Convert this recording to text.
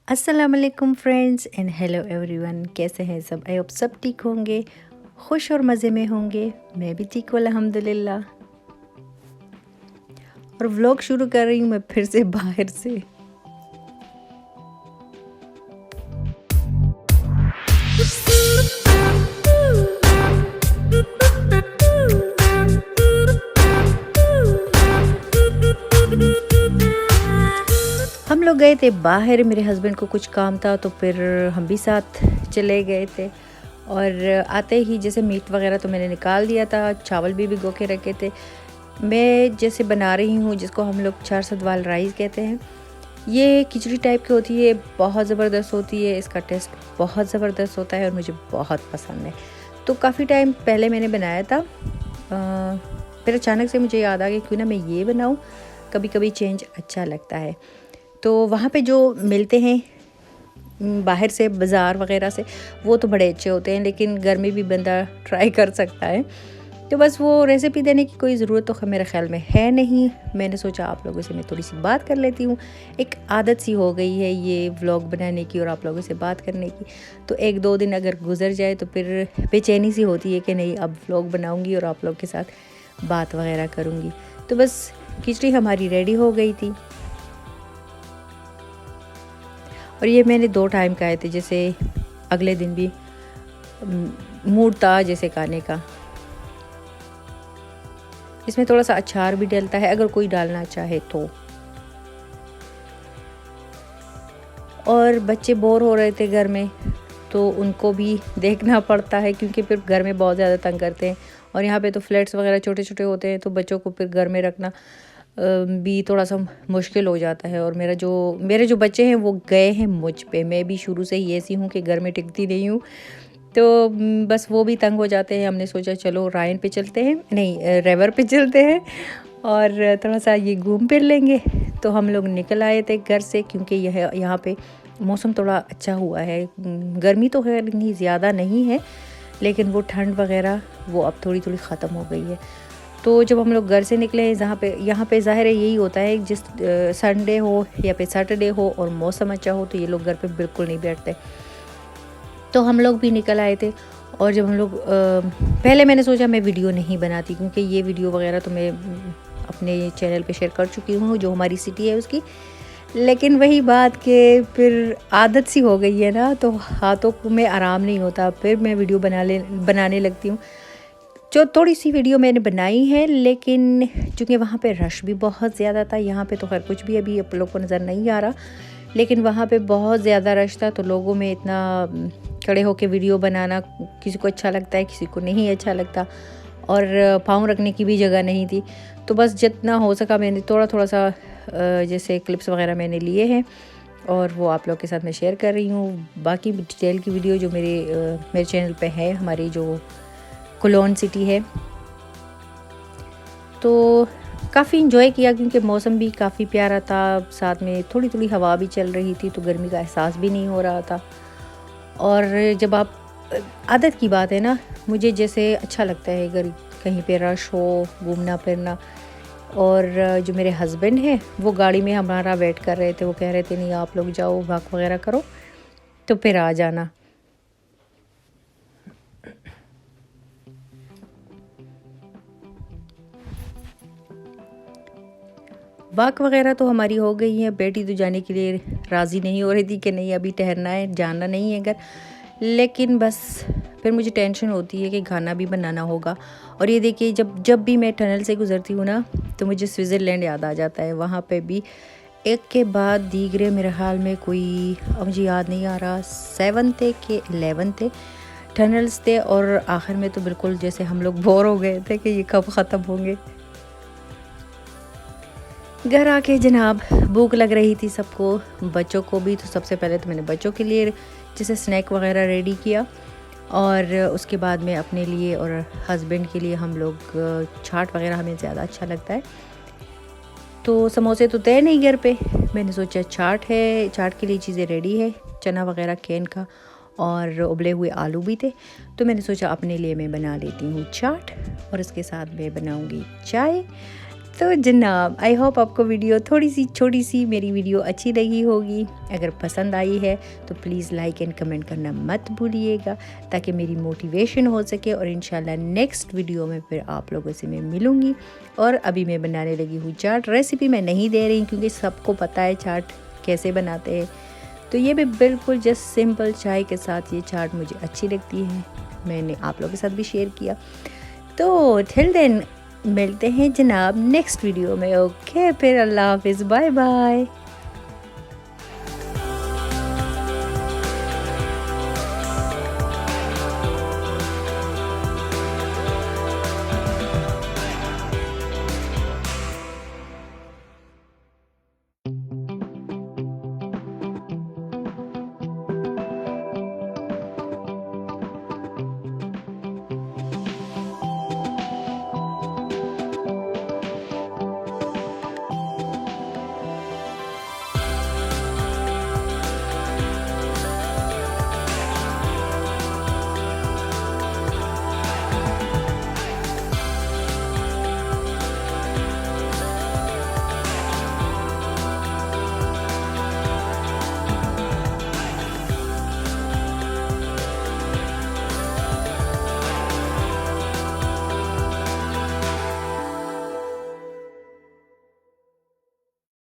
अस्सलाम वालेकुम friends and hello everyone. कैसे हैं सब? आई होप सब ठीक होंगे, खुश और मज़े में होंगे। मैं भी ठीक हूँ अल्हम्दुलिल्लाह। और व्लॉग शुरू कर रही हूँ मैं फिर से बाहर से। हम लोग गए थे बाहर, मेरे हस्बैंड को कुछ काम था तो फिर हम भी साथ चले गए थे। और आते ही जैसे मीट वगैरह तो मैंने निकाल दिया था, चावल भी भिगो के रखे थे। मैं जैसे बना रही हूँ जिसको हम लोग 4 सदवाल राइस कहते हैं। ये खिचड़ी टाइप की होती है, बहुत ज़बरदस्त होती है, इसका टेस्ट बहुत ज़बरदस्त होता है और मुझे बहुत पसंद है। तो काफ़ी टाइम पहले मैंने बनाया था, फिर अचानक से मुझे याद आ गया क्यों ना मैं ये बनाऊँ, कभी कभी चेंज अच्छा लगता है। तो वहाँ पे जो मिलते हैं बाहर से बाज़ार वगैरह से, वो तो बड़े अच्छे होते हैं, लेकिन घर में भी बंदा ट्राई कर सकता है। तो बस वो रेसिपी देने की कोई ज़रूरत तो मेरे ख़्याल में है नहीं। मैंने सोचा आप लोगों से मैं थोड़ी सी बात कर लेती हूँ। एक आदत सी हो गई है ये व्लॉग बनाने की और आप लोगों से बात करने की। तो 1-2 दिन अगर गुजर जाए तो फिर बेचैनी सी होती है कि नहीं अब व्लॉग बनाऊँगी और आप लोग के साथ बात वगैरह करूँगी। तो बस खिचड़ी हमारी रेडी हो गई थी और ये मैंने 2 टाइम खाए थे, जैसे अगले दिन भी मूड था जैसे खाने का। इसमें थोड़ा सा अचार भी डलता है अगर कोई डालना चाहे तो। और बच्चे बोर हो रहे थे घर में तो उनको भी देखना पड़ता है क्योंकि फिर घर में बहुत ज़्यादा तंग करते हैं। और यहाँ पे तो फ्लैट्स वगैरह छोटे छोटे होते हैं तो बच्चों को फिर घर में रखना भी थोड़ा सा मुश्किल हो जाता है। और मेरे जो बच्चे हैं वो गए हैं मुझ पे। मैं भी शुरू से ही ऐसी हूँ कि घर में टिकती नहीं हूँ, तो बस वो भी तंग हो जाते हैं। हमने सोचा चलो रायन पे चलते हैं, नहीं रेवर पे चलते हैं और थोड़ा सा ये घूम फिर लेंगे। तो हम लोग निकल आए थे घर से क्योंकि यहाँ पे मौसम थोड़ा अच्छा हुआ है। गर्मी तो खैर इतनी ज़्यादा नहीं है, लेकिन वो ठंड वगैरह वो अब थोड़ी थोड़ी ख़त्म हो गई है। तो जब हम लोग घर से निकले यहाँ पे ज़ाहिर है यही होता है, जिस संडे हो या फिर सैटरडे हो और मौसम अच्छा हो तो ये लोग घर पे बिल्कुल नहीं बैठते। तो हम लोग भी निकल आए थे। और जब हम लोग पहले मैंने सोचा मैं वीडियो नहीं बनाती क्योंकि ये वीडियो वगैरह तो मैं अपने चैनल पे शेयर कर चुकी हूँ जो हमारी सिटी है उसकी। लेकिन वही बात कि फिर आदत सी हो गई है ना, तो हाथों में आराम नहीं होता, फिर मैं वीडियो बनाने लगती हूँ। जो थोड़ी सी वीडियो मैंने बनाई है, लेकिन चूँकि वहाँ पे रश भी बहुत ज़्यादा था। यहाँ पे तो खैर कुछ भी अभी आप लोग को नज़र नहीं आ रहा, लेकिन वहाँ पे बहुत ज़्यादा रश था। तो लोगों में इतना खड़े होकर वीडियो बनाना किसी को अच्छा लगता है, किसी को नहीं अच्छा लगता, और पाँव रखने की भी जगह नहीं थी। तो बस जितना हो सका मैंने थोड़ा थोड़ा सा जैसे क्लिप्स वगैरह मैंने लिए हैं और वो आप लोग के साथ मैं शेयर कर रही हूँ। बाकी डिटेल की वीडियो जो मेरे चैनल पे है, हमारी जो कोलोन सिटी है। तो काफ़ी इंजॉय किया क्योंकि मौसम भी काफ़ी प्यारा था, साथ में थोड़ी थोड़ी हवा भी चल रही थी तो गर्मी का एहसास भी नहीं हो रहा था। और जब आप आदत की बात है ना, मुझे जैसे अच्छा लगता है अगर कहीं पे रश हो, घूमना फिरना। और जो मेरे हस्बैंड हैं वो गाड़ी में हमारा वेट कर रहे थे, वो कह रहे थे नहीं आप लोग जाओ वॉक वगैरह करो तो फिर आ जाना। वॉक वगैरह तो हमारी हो गई है। बेटी तो जाने के लिए राज़ी नहीं हो रही थी कि नहीं अभी ठहरना है, जाना नहीं है घर। लेकिन बस फिर मुझे टेंशन होती है कि खाना भी बनाना होगा। और ये देखिए जब जब भी मैं टनल से गुज़रती हूँ ना तो मुझे स्विट्ज़रलैंड याद आ जाता है। वहाँ पे भी एक के बाद दीगरे मेरे ख्याल में कोई, अब मुझे याद नहीं आ रहा, 7 थे कि 11 थे टनल्स थे। और आखिर में तो बिल्कुल जैसे हम लोग बोर हो गए थे कि ये कब ख़त्म होंगे। घर आके जनाब भूख लग रही थी सबको, बच्चों को भी। तो सबसे पहले तो मैंने बच्चों के लिए जैसे स्नैक वगैरह रेडी किया और उसके बाद में अपने लिए और हस्बैंड के लिए हम लोग चाट वगैरह हमें ज़्यादा अच्छा लगता है। तो समोसे तो तय नहीं घर पे, मैंने सोचा चाट है, चाट के लिए चीज़ें रेडी है, चना वगैरह कैन का और उबले हुए आलू भी थे। तो मैंने सोचा अपने लिए मैं बना लेती हूँ चाट और इसके साथ मैं बनाऊँगी चाय। तो जनाब आई होप आपको वीडियो थोड़ी सी छोटी सी मेरी वीडियो अच्छी लगी होगी। अगर पसंद आई है तो प्लीज़ लाइक एंड कमेंट करना मत भूलिएगा, ताकि मेरी मोटिवेशन हो सके और इंशाल्लाह नेक्स्ट वीडियो में फिर आप लोगों से मैं मिलूँगी। और अभी मैं बनाने लगी हूँ चाट। रेसिपी मैं नहीं दे रही क्योंकि सबको पता है चाट कैसे बनाते हैं। तो ये भी बिल्कुल जस्ट सिंपल चाय के साथ ये चाट मुझे अच्छी लगती है, मैंने आप लोगों के साथ भी शेयर किया। तो टिल देन मिलते हैं जनाब नेक्स्ट वीडियो में। ओके, फिर अल्लाह हाफिज़, बाय बाय।